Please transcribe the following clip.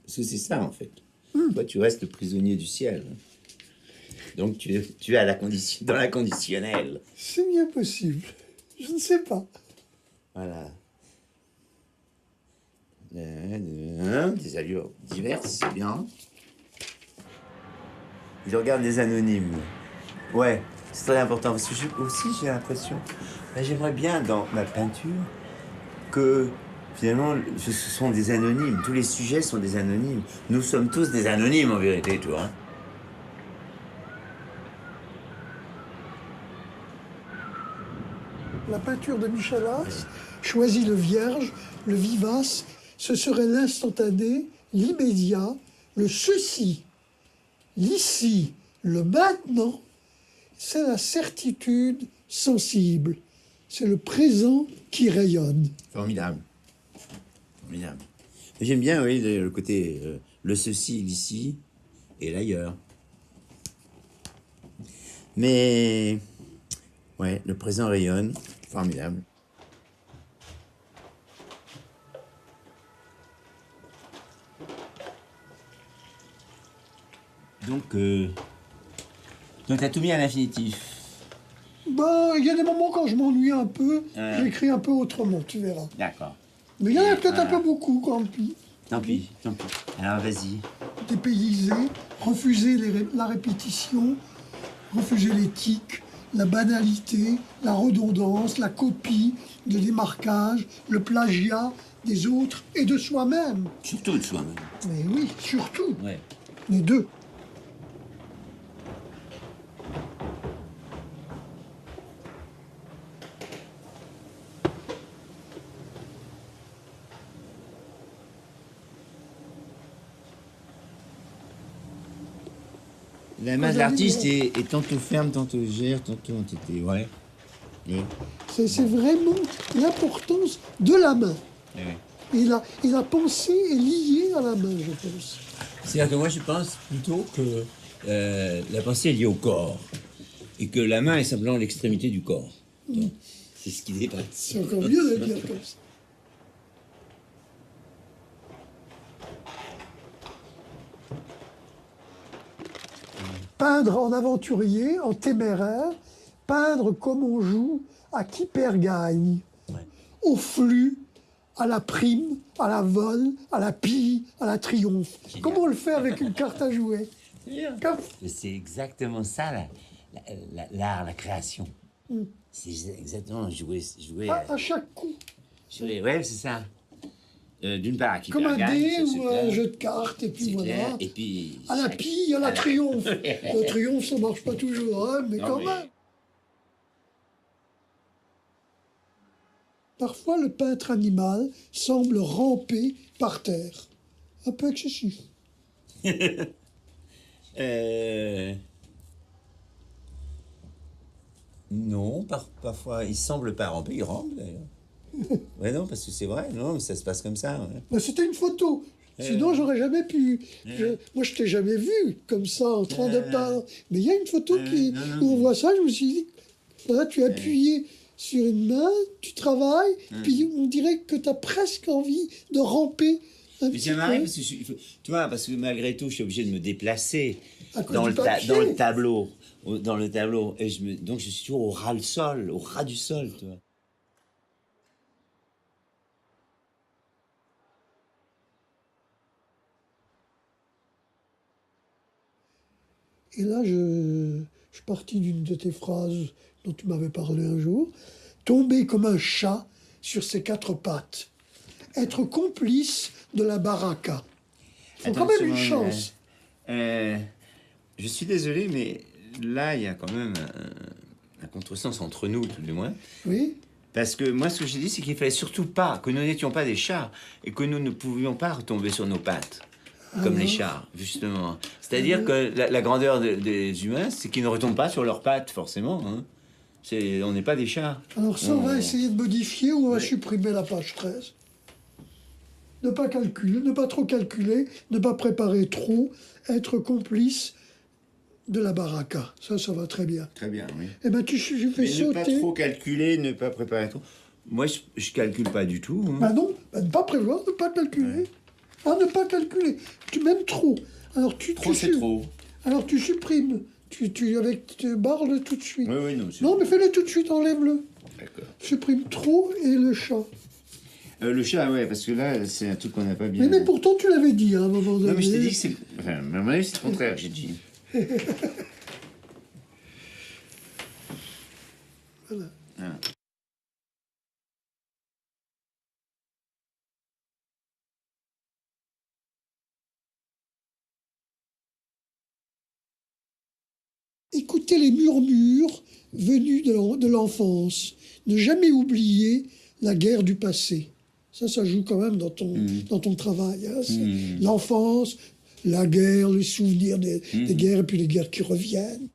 Parce que c'est ça, en fait. Toi, tu restes prisonnier du ciel. Donc, tu es dans la conditionnelle. C'est bien possible. Je ne sais pas. Voilà. Des allures diverses, c'est bien. Je regarde les anonymes. Ouais, c'est très important. Parce que j'ai l'impression... j'aimerais bien, dans ma peinture, que finalement, ce sont des anonymes. Tous les sujets sont des anonymes. Nous sommes tous des anonymes, en vérité, toi. Hein. La peinture de Michel Haas choisit le vierge, le vivace. Ce serait l'instantané, l'immédiat, le ceci, l'ici, le maintenant. C'est la certitude sensible. C'est le présent qui rayonne. Formidable. Formidable. J'aime bien, oui, le côté le ceci, l'ici et l'ailleurs. Mais, ouais, le présent rayonne. Formidable. Donc, t'as tout mis à l'infinitif. Ben, il y a des moments quand je m'ennuie un peu, j'écris un peu autrement, tu verras. D'accord. Mais il y en a peut-être un peu beaucoup, tant pis. Tant pis, tant pis. Alors, vas-y. Dépayser, refuser la répétition, refuser l'éthique, la banalité, la redondance, la copie, le démarquage, le plagiat des autres et de soi-même. Surtout de soi-même. Mais oui, surtout. Ouais. Les deux. La main de l'artiste est tantôt ferme, tantôt légère, tantôt entêtée. Ouais. Oui. C'est vraiment l'importance de la main. Oui. Et la pensée est liée à la main, je pense. C'est-à-dire que moi, je pense plutôt que la pensée est liée au corps. Et que la main est simplement l'extrémité du corps. C'est ce qui dépasse. C'est encore mieux de le dire comme ça. Peindre en aventurier, en téméraire, peindre comme on joue à qui perd gagne, au flux, à la prime, à la vol, à la pille, à la triomphe. Génial. Comme on le fait avec une carte à jouer. C'est exactement ça, l'art, la création. C'est exactement jouer À chaque coup. Ouais, c'est ça. D'une part, qui Comme un gagne, dé ça, c'est ou clair. un jeu de cartes, et puis C'est voilà. clair. Et puis... À la pille, à la triomphe. Le triomphe, ça marche pas toujours, hein, mais Non, quand mais- même. Parfois, le peintre animal semble ramper par terre. Un peu excessif. Non, parfois, il semble pas ramper, il rampe d'ailleurs. Ouais, non, parce que c'est vrai, non, ça se passe comme ça. Ouais. Mais c'était une photo. Sinon, j'aurais jamais pu. Moi, je t'ai jamais vu comme ça, en train de peindre. Mais il y a une photo où on voit ça, je me suis dit, voilà, tu es appuyé sur une main, tu travailles, puis on dirait que tu as presque envie de ramper un Mais petit ça m'arrive peu. parce que, tu vois, parce que malgré tout, je suis obligé de me déplacer À cause dans du le, papier. dans le tableau. Dans le tableau. Et donc, je suis toujours au ras le sol, au ras du sol, tu vois. Et là, je suis parti d'une de tes phrases dont tu m'avais parlé un jour. Tomber comme un chat sur ses quatre pattes. Être complice de la baraka. Faut quand même une chance. Je suis désolé, mais là, il y a quand même un contresens entre nous, tout du moins. Oui. Parce que moi, ce que j'ai dit, c'est qu'il fallait surtout pas, que nous n'étions pas des chats, et que nous ne pouvions pas retomber sur nos pattes, comme les chats, justement. C'est-à-dire que la grandeur des humains, c'est qu'ils ne retombent pas sur leurs pattes, forcément. Hein. On n'est pas des chats. Alors ça, on va essayer de modifier ou on va supprimer la page 13. Ne pas calculer, ne pas trop calculer, ne pas préparer trop, être complice de la baraka. Ça va très bien. Très bien, oui. Eh ben, je fais Mais ne pas sauter. trop calculer, ne pas préparer trop. Moi, je calcule pas du tout. Hein. Bah non, bah ne pas prévoir, ne pas calculer. À ne pas calculer. Tu m'aimes trop. Alors Trop, c'est trop. Alors tu supprimes. Tu barres-le tout de suite. Oui, non. Non, mais fais-le tout de suite, enlève-le. D'accord. Supprime trop et le chat. Le chat, ouais, parce que là, c'est un truc qu'on n'a pas bien... Mais pourtant, tu l'avais dit à un moment donné. Non, mais je t'ai dit que c'est... Enfin, à mon avis, c'est le contraire, j'ai dit. Voilà. Ah. Écoutez les murmures venus de l'enfance. Ne jamais oublier la guerre du passé. Ça joue quand même dans ton travail. Hein. L'enfance, la guerre, les souvenirs des guerres, et puis les guerres qui reviennent.